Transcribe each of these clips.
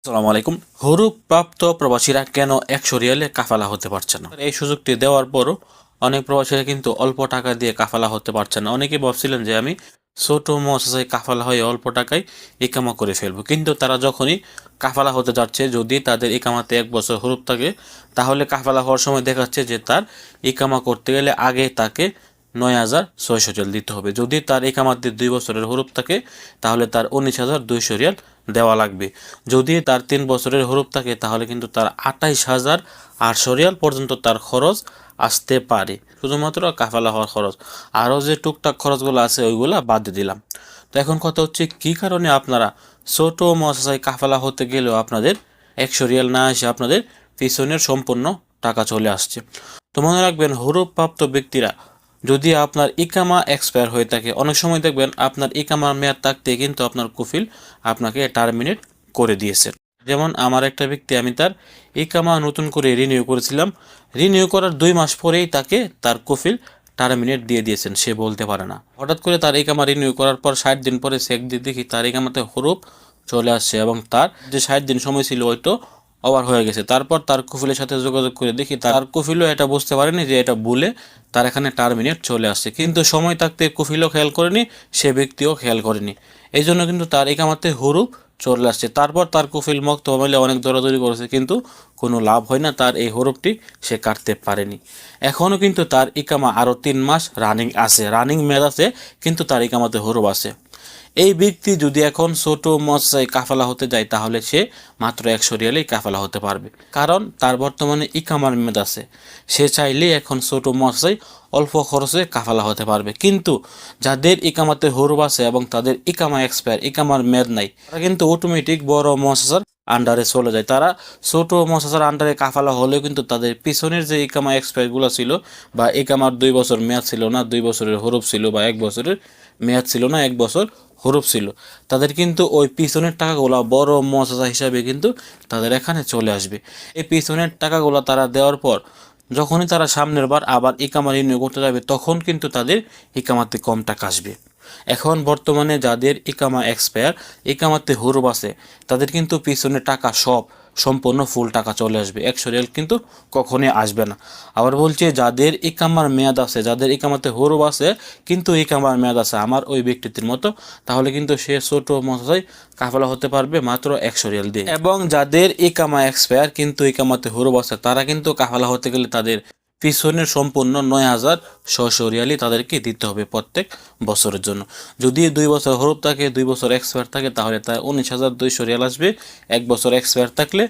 আসসালামু আলাইকুম। হরুপ প্রাপ্ত প্রবাসীরা কেন 100 রিয়ালে কাফালা হতে পারছে না? এই সুযোগটি দেওয়ার পরও অনেক প্রবাসীরা কিন্তু অল্প টাকা দিয়ে কাফালা হতে পারছে না। অনেকেই ভাবছিলেন যে আমি ছোট মুআসাসায় কাফালা হয়ে অল্প টাকায় ইকামা করে ফেলবো, কিন্তু তারা যখনই কাফালা হতে যাচ্ছে, যদি তাদের ইকামাতে 1 বছর হরুপ থাকে, তাহলে কাফালা হওয়ার সময় দেখাচ্ছে যে তার ইকামা করতে গেলে আগে তাকে 9,600 রিয়াল দিতে হবে। যদি তার ইকামাতে 2 বছরের হরুপ থাকে, তাহলে তার 19,200 রিয়াল দেওয়া লাগবে। যদি তার 3 বছরের হরুপ থাকে, তাহলে কিন্তু তার 28,800 রিয়াল পর্যন্ত তার খরচ আসতে পারে, শুধুমাত্র কাফালা হওয়ার খরচ। আরও যে টুকটাক খরচগুলো আছে ওইগুলা বাদ দিয়ে দিলাম। তো এখন কথা হচ্ছে, কী কারণে আপনারা ছোট মুআসাসায় কাফালা হতে গেলেও আপনাদের 100 রিয়াল না এসে আপনাদের পিছনের সম্পূর্ণ টাকা চলে আসছে? তো মনে রাখবেন, হরুপ প্রাপ্ত ব্যক্তিরা যদি আপনার ইকামা এক্সপায়ার হয়ে থাকে, অনেক সময় দেখবেন আপনার ইকামার মেয়াদ থাকতে কিন্তু আপনার কফিল আপনাকে টার্মিনেট করে দিয়েছেন। যেমন আমার একটা ব্যক্তি, আমি তার ইকামা নতুন করে রিনিউ করেছিলাম, রিনিউ করার 2 মাস পরেই তাকে তার কফিল টার্মিনেট দিয়ে দিয়েছেন, সে বলতে পারে না। হঠাৎ করে তার ইকামা রিনিউ করার পর 60 দিন পরে চেক দিয়ে দেখি তার ইকামাতে হরুপ চলে আসছে, এবং তার যে 60 দিন সময় ছিল ওইটা ওভার হয়ে গেছে। তারপর তার কফিলের সাথে যোগাযোগ করে দেখি তার কফিলও এটা বুঝতে পারেনি যে এটা ভুলে তার এখানে টার্মিনেট চলে আসছে, কিন্তু সময় থাকতে কফিলও খেয়াল করেনি, সে ব্যক্তিও খেয়াল করেনি। এই জন্য কিন্তু তার ইকামাতে হরুপ চলে আসছে। তারপর তার কফিল মুক্ত মিলে অনেক দৌড়াদৌড়ি করেছে, কিন্তু কোনো লাভ হয় না, তার এই হরুপটি সে কাটতে পারেনি। এখনও কিন্তু তার ইকামা আরও 3 মাস রানিং আছে, রানিং মেয়াদ আছে, কিন্তু তার ইকামাতে হরুপ আছে। এই ব্যক্তি যদি এখন ছোট মৎস্যায় কাফালা হতে যায়, তাহলে সে মাত্র 100 রিয়ালেই কাফালা হতে পারবে, কারণ তার বর্তমানে ইকামার মেয়াদ আছে। সে চাইলে এখন ছোট মৎস্যায় অল্প খরচে কাফালা হতে পারবে। কিন্তু যাদের ইকামাতে হরুপ আছে এবং তাদের ইকামা এক্সপায়ার, ইকামার মেয়াদ নাই, তারা কিন্তু অটোমেটিক বড় মৎস্যার আন্ডারে চলে যায়। তারা ছোট মৎস্যার আন্ডারে কাফালা হলেও কিন্তু তাদের পিছনের যে ইকামা এক্সপায়ারগুলো ছিল, বা ইকামার 2 বছর মেয়াদ ছিল না, 2 বছরের হরুপ ছিল, বা 1 বছরের মেয়াদ ছিল না, 1 বছর হরুপ ছিল, তাদের কিন্তু ওই পিছনের টাকাগুলো বড় মুআসাসা হিসাবে কিন্তু তাদের এখানে চলে আসবে। এই পিছনের টাকাগুলো তারা দেওয়ার পর যখনই তারা সামনের বার আবার ইকামা রিনিউ করতে যাবে, তখন কিন্তু তাদের ইকামাতে কম টাকা আসবে। এখন বর্তমানে যাদের ইকামা এক্সপায়ার, ইকামাতে হরুপ আছে, তাদের কিন্তু পিছনে টাকা সব সম্পূর্ণ ফুল টাকা চলে আসবে, 100 রিয়াল কিন্তু কখনোই আসবে না। আবার বলছে, যাদের ইকামার মেয়াদ আছে, যাদের ইকামাতে হরুপ আছে কিন্তু ইকামার মেয়াদ আছে আমার ওই ব্যক্তিটির মতো, তাহলে কিন্তু সে ছোট মশাই কাফালা হতে পারবে মাত্র 100 রিয়াল দিয়ে। এবং যাদের ইকামা এক্সপায়ার কিন্তু ইকামাতে হরুপ আছে, তারা কিন্তু কাফালা হতে গেলে তাদের পিছনের সম্পূর্ণ 9,600 রিয়ালই তাদেরকে দিতে হবে প্রত্যেক বছরের জন্য। যদি 2 বছর হরুপ থাকে, 2 বছর এক্সপায়ার থাকে, তাহলে তার 19,200 রিয়াল আসবে। 1 বছর এক্সপায়ার থাকলে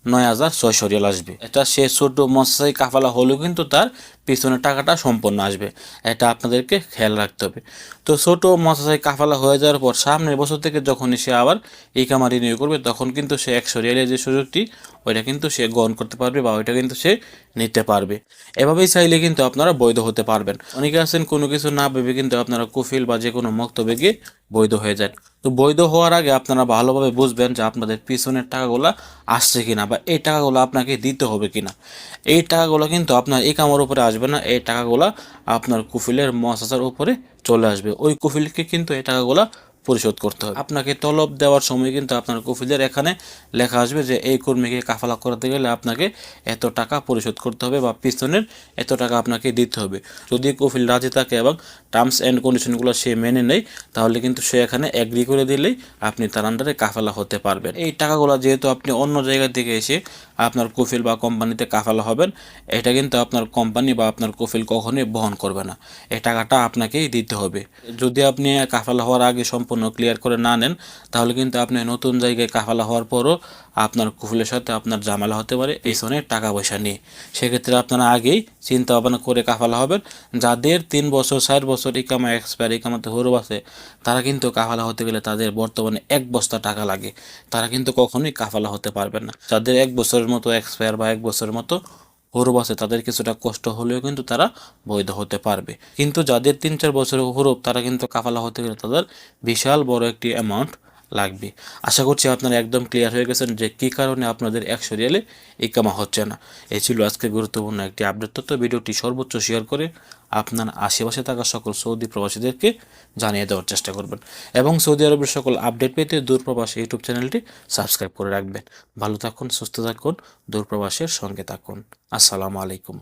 9,600 রিয়াল আসবে। এটা সে ছোট মৎস্যায় কাফালা হলেও কিন্তু তার পিছনের টাকাটা সম্পূর্ণ আসবে, এটা আপনাদেরকে খেয়াল রাখতে হবে। তো ছোট মৎস্যায় কাফালা হয়ে যাওয়ার পর সামনের বছর থেকে যখনই সে আবার ইকামা রিনিউ করবে, তখন কিন্তু সে 100 রিয়ালের যে সুযোগটি, ওইটা কিন্তু সে গ্রহণ করতে পারবে, বা ওইটা কিন্তু সে নিতে পারবে। এভাবেই চাইলে কিন্তু আপনারা বৈধ হতে পারবেন। অনেকে আছেন কোনো কিছু না ভেবে কিন্তু আপনারা কফিল বা যে কোনো মক্তবে গিয়ে বৈধ হয়ে যায়। তো বৈধ হওয়ার আগে আপনারা ভালোভাবে বুঝবেন যে আপনাদের পিছনের টাকাগুলো আসছে কিনা, বা এই টাকাগুলো আপনাকে দিতে হবে কিনা। এই টাকাগুলো কিন্তু আপনার ইকামার উপরে আসবে না, এই টাকাগুলো আপনার কফিলের মুআসাসার উপরে চলে আসবে। ওই কফিলকে কিন্তু এই টাকাগুলো পরিশোধ করতে হবে। আপনাকে তলব দেওয়ার সময় কিন্তু আপনার কফিলের এখানে লেখা আসবে যে এই কর্মীকে কাফালা করতে গেলে আপনাকে এত টাকা পরিশোধ করতে হবে, বা পিছনের এত টাকা আপনাকে দিতে হবে। যদি কফিল রাজি থাকে এবং টার্মস অ্যান্ড কন্ডিশনগুলো সে মেনে নেয়, তাহলে কিন্তু সে এখানে অ্যাগ্রি করে দিলেই আপনি তার আন্ডারে কাফালা হতে পারবেন। এই টাকাগুলো যেহেতু আপনি অন্য জায়গা থেকে এসে আপনার কফিল বা কোম্পানিতে কাফালা হবেন, এটা কিন্তু আপনার কোম্পানি বা আপনার কফিল কখনোই বহন করবে না, এই টাকাটা আপনাকেই দিতে হবে। যদি আপনি কাফালা হওয়ার আগে সম্পূর্ণ ক্লিয়ার করে না নেন, তাহলে কিন্তু আপনি নতুন জায়গায় কাফালা হওয়ার পরও আপনার কফিলের সাথে আপনার ঝামেলা হতে পারে পিছনে টাকা পয়সা নিয়ে। সেক্ষেত্রে আপনারা আগেই চিন্তা ভাবনা করে কাফালা হবেন। যাদের 3 বছর 4 বছর ইকামা এক্সপায়ার, ইকামাতে হরুপ আছে, তারা কিন্তু কাফালা হতে গেলে তাদের বর্তমানে 1 বস্তা টাকা লাগে, তারা কিন্তু কখনোই কাফালা হতে পারবেন না। যাদের 1 বছরের মতো এক্সপায়ার বা 1 বছরের মতো হরুপ আছে, তাদের কিছুটা কষ্ট হলেও কিন্তু তারা বৈধ হতে পারবে। কিন্তু যাদের 3-4 বছরের হরুপ, তারা কিন্তু কাফালা হতে গেলে তাদের বিশাল বড় একটি অ্যামাউন্ট লাগবে। আশা করছি আপনারা একদম ক্লিয়ার হয়ে গেছেন যে কী কারণে আপনাদের 100 রিয়ালে ইকামা হচ্ছে না। এই ছিল আজকে গুরুত্বপূর্ণ একটি আপডেট তথ্য। ভিডিওটি সর্বোচ্চ শেয়ার করে আপনার আশেপাশে থাকা সকল সৌদি প্রবাসীদেরকে জানিয়ে দেওয়ার চেষ্টা করবেন এবং সৌদি আরবের সকল আপডেট পেতে দূরপ্রবাসী ইউটিউব চ্যানেলটি সাবস্ক্রাইব করে রাখবেন। ভালো থাকুন, সুস্থ থাকুন, দূরপ্রবাসের সঙ্গে থাকুন। আসসালামু আলাইকুম।